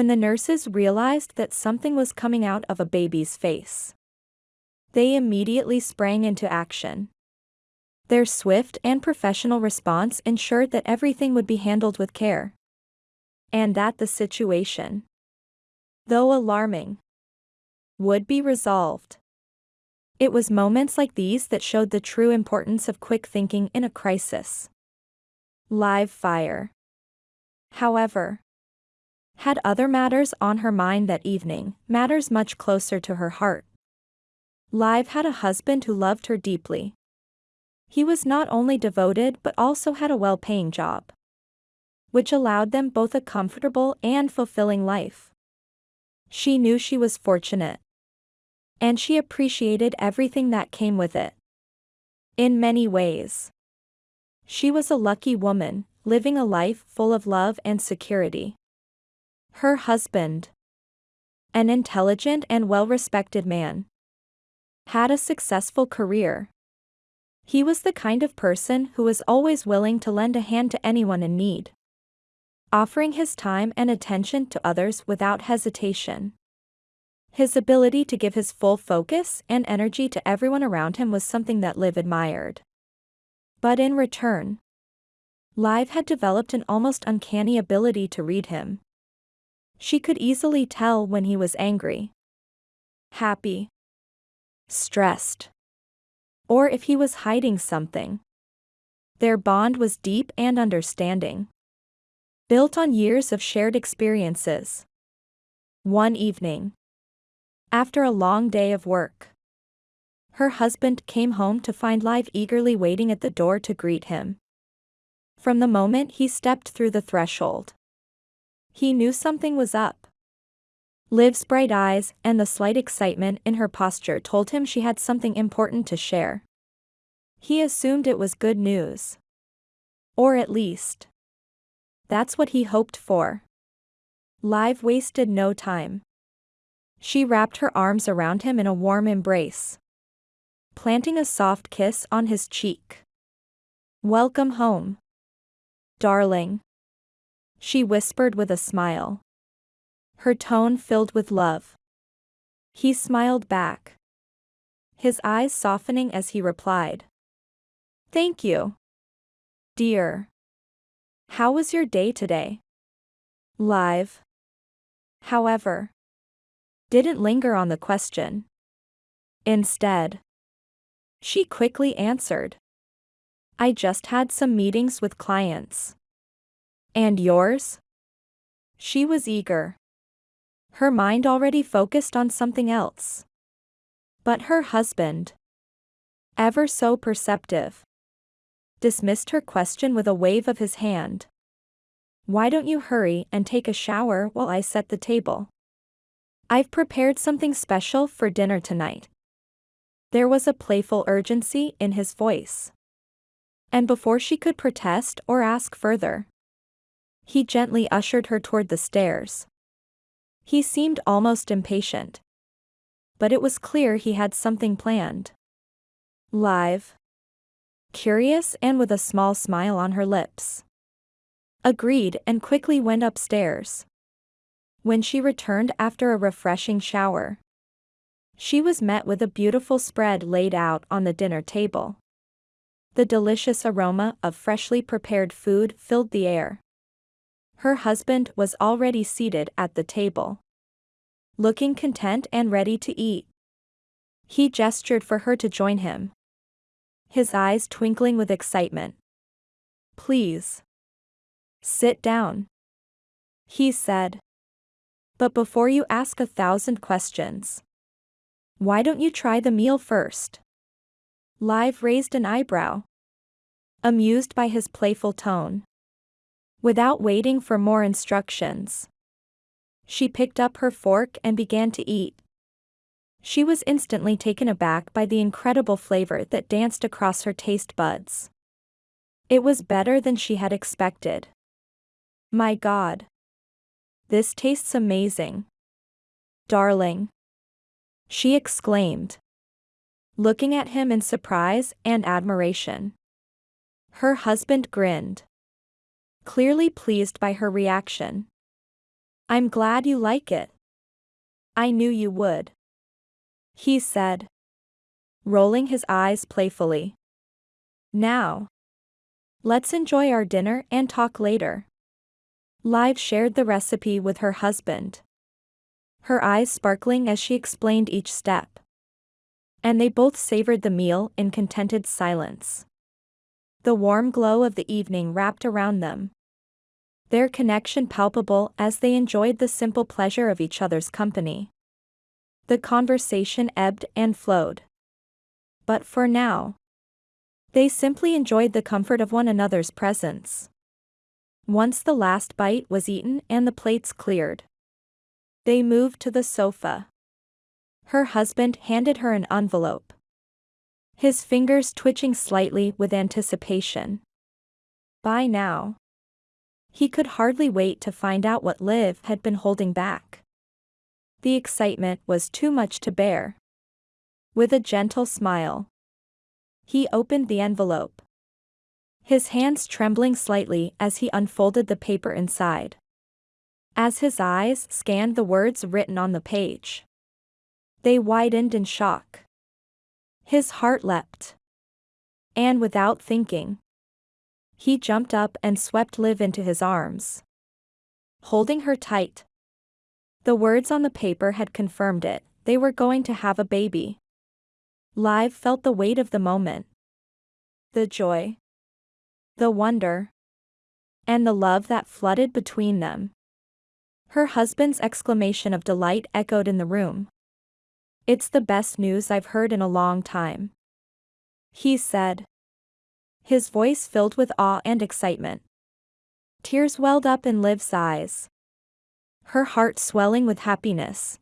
when the nurses realized that something was coming out of a baby's face. They immediately sprang into action. Their swift and professional response ensured that everything would be handled with care. And that the situation, though alarming, would be resolved. It was moments like these that showed the true importance of quick thinking in a crisis. Live fire, however, had other matters on her mind that evening, matters much closer to her heart. Liv had a husband who loved her deeply. He was not only devoted but also had a well-paying job, which allowed them both a comfortable and fulfilling life. She knew she was fortunate, and she appreciated everything that came with it. In many ways, she was a lucky woman, living a life full of love and security. Her husband, an intelligent and well-respected man, had a successful career. He was the kind of person who was always willing to lend a hand to anyone in need, offering his time and attention to others without hesitation. His ability to give his full focus and energy to everyone around him was something that Liv admired. But in return, Liv had developed an almost uncanny ability to read him. She could easily tell when he was angry, happy, stressed, or if he was hiding something. Their bond was deep and understanding, built on years of shared experiences. One evening, after a long day of work, her husband came home to find Liv eagerly waiting at the door to greet him. From the moment he stepped through the threshold, he knew something was up. Liv's bright eyes and the slight excitement in her posture told him she had something important to share. He assumed it was good news. Or at least, that's what he hoped for. Liv wasted no time. She wrapped her arms around him in a warm embrace, planting a soft kiss on his cheek. "Welcome home, darling," she whispered with a smile, her tone filled with love. He smiled back, his eyes softening as he replied, "Thank you, dear. How was your day today?" Liv, however, didn't linger on the question. Instead, she quickly answered, "I just had some meetings with clients." "And yours?" She was eager, her mind already focused on something else. But her husband, ever so perceptive, dismissed her question with a wave of his hand. "Why don't you hurry and take a shower while I set the table? I've prepared something special for dinner tonight." There was a playful urgency in his voice. And before she could protest or ask further, he gently ushered her toward the stairs. He seemed almost impatient, but it was clear he had something planned. Liv, curious and with a small smile on her lips, agreed and quickly went upstairs. When she returned after a refreshing shower, she was met with a beautiful spread laid out on the dinner table. The delicious aroma of freshly prepared food filled the air. Her husband was already seated at the table, looking content and ready to eat. He gestured for her to join him, his eyes twinkling with excitement. "Please, sit down," he said. "But before you ask 1,000 questions, why don't you try the meal first?" Liv raised an eyebrow, amused by his playful tone. Without waiting for more instructions, she picked up her fork and began to eat. She was instantly taken aback by the incredible flavor that danced across her taste buds. It was better than she had expected. "My God, this tastes amazing, darling," she exclaimed, looking at him in surprise and admiration. Her husband grinned, clearly pleased by her reaction. I'm glad you like it. I knew you would, he said, rolling his eyes playfully. Now, let's enjoy our dinner and talk later. Liv shared the recipe with her husband, her eyes sparkling as she explained each step. And they both savored the meal in contented silence. The warm glow of the evening wrapped around them, their connection palpable as they enjoyed the simple pleasure of each other's company. The conversation ebbed and flowed. But for now, they simply enjoyed the comfort of one another's presence. Once the last bite was eaten and the plates cleared, they moved to the sofa. Her husband handed her an envelope, his fingers twitching slightly with anticipation. By now, he could hardly wait to find out what Liv had been holding back. The excitement was too much to bear. With a gentle smile, he opened the envelope, his hands trembling slightly as he unfolded the paper inside. As his eyes scanned the words written on the page, they widened in shock. His heart leapt. And without thinking, he jumped up and swept Liv into his arms, holding her tight. The words on the paper had confirmed it, they were going to have a baby. Liv felt the weight of the moment. The joy, the wonder, and the love that flooded between them. Her husband's exclamation of delight echoed in the room. It's the best news I've heard in a long time, he said, his voice filled with awe and excitement. Tears welled up in Liv's eyes, her heart swelling with happiness.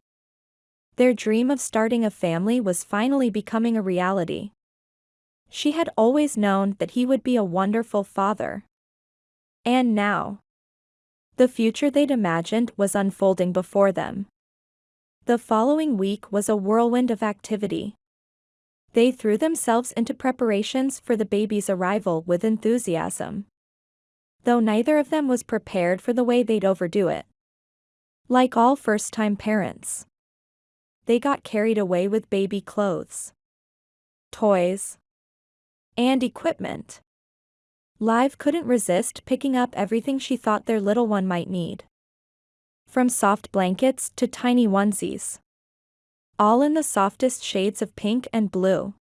Their dream of starting a family was finally becoming a reality. She had always known that he would be a wonderful father. And now, the future they'd imagined was unfolding before them. The following week was a whirlwind of activity. They threw themselves into preparations for the baby's arrival with enthusiasm, though neither of them was prepared for the way they'd overdo it. Like all first-time parents, they got carried away with baby clothes, toys, and equipment. Liv couldn't resist picking up everything she thought their little one might need, from soft blankets to tiny onesies, all in the softest shades of pink and blue.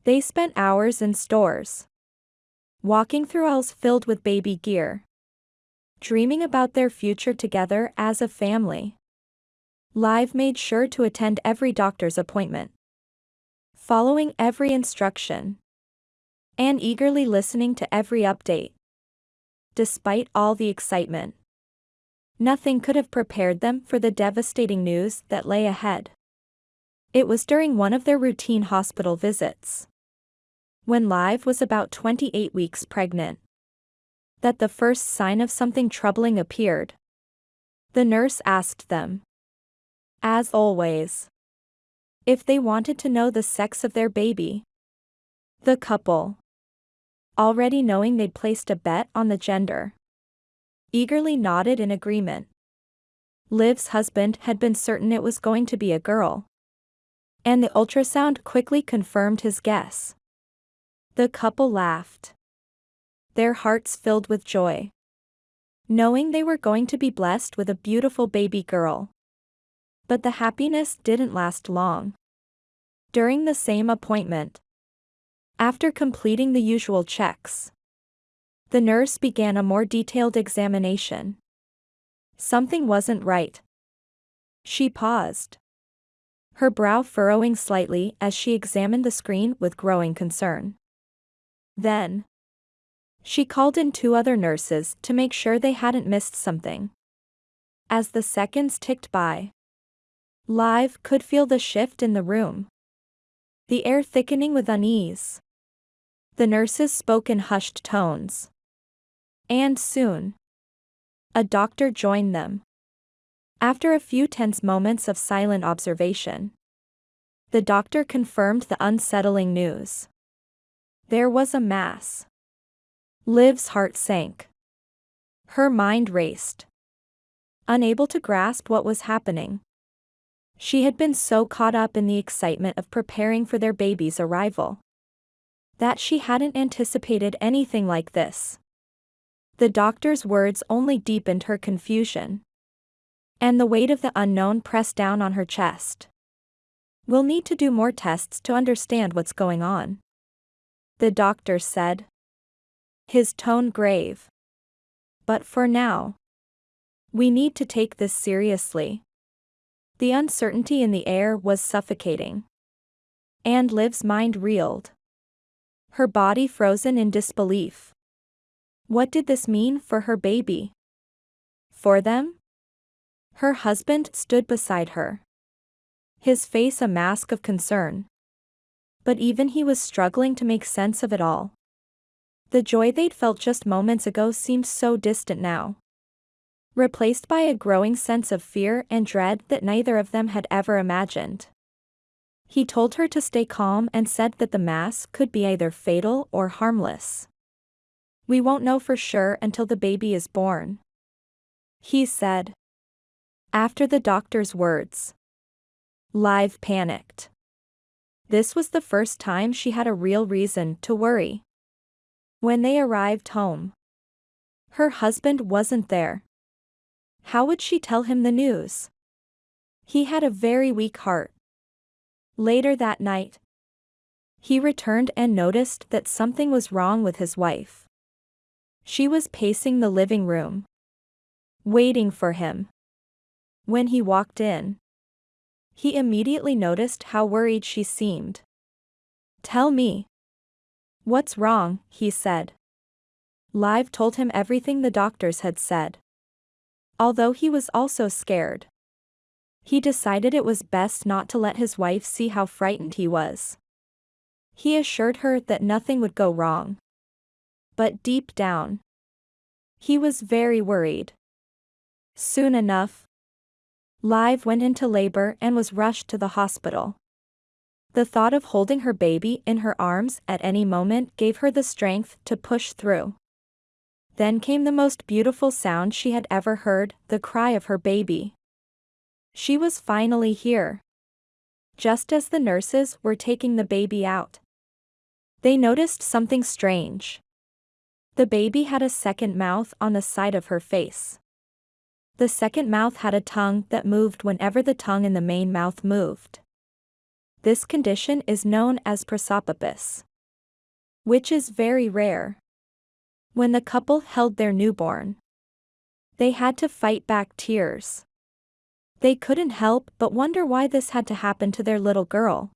They spent hours in stores, walking through aisles filled with baby gear, dreaming about their future together as a family. Liv made sure to attend every doctor's appointment, following every instruction, and eagerly listening to every update. Despite all the excitement, nothing could have prepared them for the devastating news that lay ahead. It was during one of their routine hospital visits, when Liv was about 28 weeks pregnant, that the first sign of something troubling appeared. The nurse asked them, as always, if they wanted to know the sex of their baby. The couple, already knowing they'd placed a bet on the gender, eagerly nodded in agreement. Liv's husband had been certain it was going to be a girl, and the ultrasound quickly confirmed his guess. The couple laughed, their hearts filled with joy, knowing they were going to be blessed with a beautiful baby girl. But the happiness didn't last long. During the same appointment, after completing the usual checks, the nurse began a more detailed examination. Something wasn't right. She paused, her brow furrowing slightly as she examined the screen with growing concern. Then, she called in 2 other nurses to make sure they hadn't missed something. As the seconds ticked by, Liv could feel the shift in the room, the air thickening with unease. The nurses spoke in hushed tones, and soon, a doctor joined them. After a few tense moments of silent observation, the doctor confirmed the unsettling news. There was a mass. Liv's heart sank. Her mind raced. unable to grasp what was happening. She had been so caught up in the excitement of preparing for their baby's arrival that she hadn't anticipated anything like this. The doctor's words only deepened her confusion, and the weight of the unknown pressed down on her chest. "We'll need to do more tests to understand what's going on," the doctor said, his tone grave. "But for now, we need to take this seriously." The uncertainty in the air was suffocating, and Liv's mind reeled, her body frozen in disbelief. What did this mean for her baby? For them? Her husband stood beside her, his face a mask of concern. But even he was struggling to make sense of it all. The joy they'd felt just moments ago seemed so distant now, replaced by a growing sense of fear and dread that neither of them had ever imagined. He told her to stay calm and said that the mass could be either fatal or harmless. "We won't know for sure until the baby is born," he said. After the doctor's words, Liv panicked. This was the first time she had a real reason to worry. When they arrived home, her husband wasn't there. How would she tell him the news? He had a very weak heart. Later that night, he returned and noticed that something was wrong with his wife. She was pacing the living room, waiting for him. When he walked in, he immediately noticed how worried she seemed. "Tell me. What's wrong?" he said. Liv told him everything the doctors had said. Although he was also scared, he decided it was best not to let his wife see how frightened he was. He assured her that nothing would go wrong. But deep down, he was very worried. Soon enough, Liv went into labor and was rushed to the hospital. The thought of holding her baby in her arms at any moment gave her the strength to push through. Then came the most beautiful sound she had ever heard, the cry of her baby. She was finally here. Just as the nurses were taking the baby out, they noticed something strange. The baby had a second mouth on the side of her face. The second mouth had a tongue that moved whenever the tongue in the main mouth moved. This condition is known as prosopopis, which is very rare. When the couple held their newborn, they had to fight back tears. They couldn't help but wonder why this had to happen to their little girl.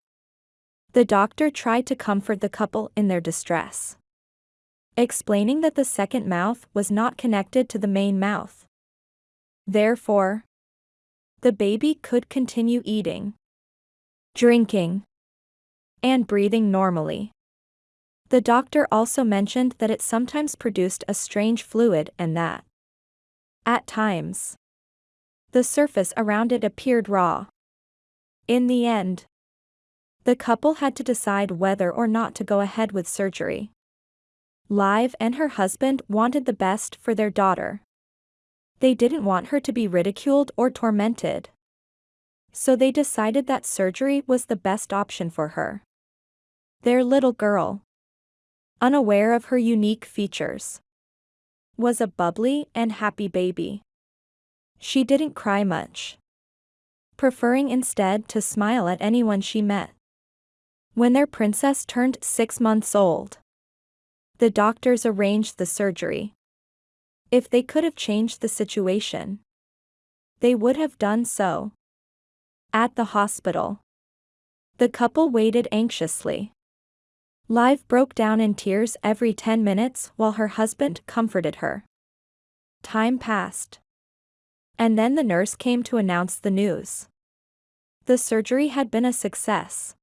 The doctor tried to comfort the couple in their distress, explaining that the second mouth was not connected to the main mouth. Therefore, the baby could continue eating, drinking, and breathing normally. The doctor also mentioned that it sometimes produced a strange fluid and that, at times, the surface around it appeared raw. In the end, the couple had to decide whether or not to go ahead with surgery. Liv and her husband wanted the best for their daughter. They didn't want her to be ridiculed or tormented, so they decided that surgery was the best option for her. Their little girl, unaware of her unique features, was a bubbly and happy baby. She didn't cry much, preferring instead to smile at anyone she met. When their princess turned 6 months old, the doctors arranged the surgery. If they could have changed the situation, they would have done so. At the hospital, the couple waited anxiously. Liv broke down in tears every 10 minutes while her husband comforted her. Time passed, and then the nurse came to announce the news. The surgery had been a success.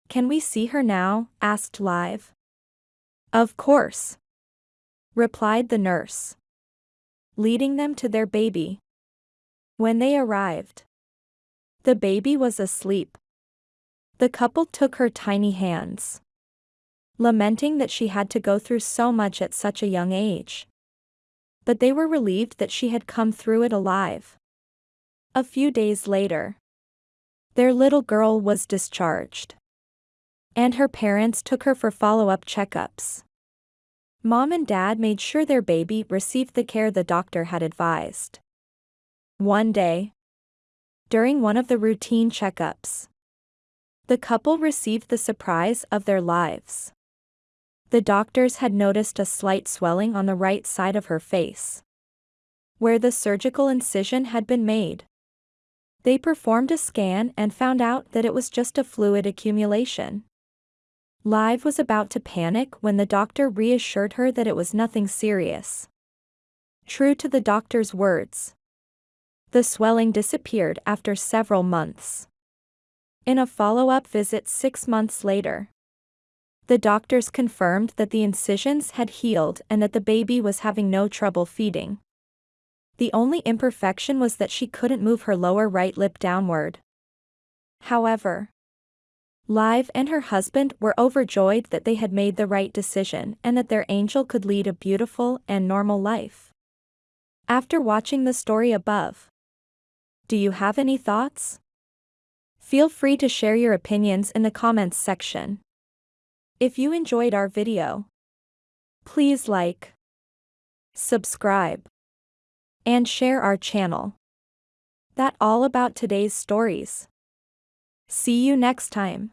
"Can we see her now?" asked Liv. "Of course," replied the nurse, leading them to their baby. When they arrived, the baby was asleep. The couple took her tiny hands, lamenting that she had to go through so much at such a young age. but they were relieved that she had come through it alive. A few days later, their little girl was discharged, and her parents took her for follow-up checkups. Mom and Dad made sure their baby received the care the doctor had advised. One day, during one of the routine checkups, the couple received the surprise of their lives. The doctors had noticed a slight swelling on the right side of her face, where the surgical incision had been made. They performed a scan and found out that it was just a fluid accumulation. Liv was about to panic when the doctor reassured her that it was nothing serious. True to the doctor's words, the swelling disappeared after several months. In a follow-up visit 6 months later, the doctors confirmed that the incisions had healed and that the baby was having no trouble feeding. The only imperfection was that she couldn't move her lower right lip downward. However, Liv and her husband were overjoyed that they had made the right decision and that their angel could lead a beautiful and normal life. After watching the story above, do you have any thoughts? Feel free to share your opinions in the comments section. If you enjoyed our video, please like, subscribe, and share our channel. That's all about today's stories. See you next time.